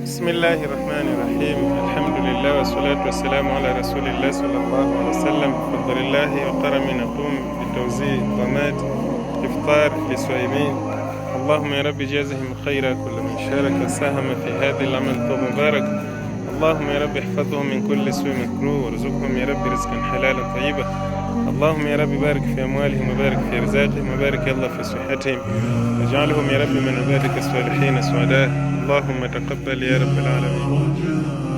بسم الله الرحمن الرحيم. الحمد لله والصلاة والسلام على رسول الله صلى الله عليه وسلم. بفضل الله وكرمه نقوم بتوزيع ضماد إفطار للصائمين. اللهم يا رب جازهم خيرا كل من شارك وساهم في هذا العمل المبارك. اللهم يا رب احفظهم من كل سوء مكروه وارزقهم يا رب رزقا حلالا طيبا. اللهم يا رب بارك في أموالهم وبارك في رزاقهم وبارك يا الله في صحتهم، واجعلهم يا رب من عبادك الصالحين السعداء. اللهم تقبل يا رب العالمين.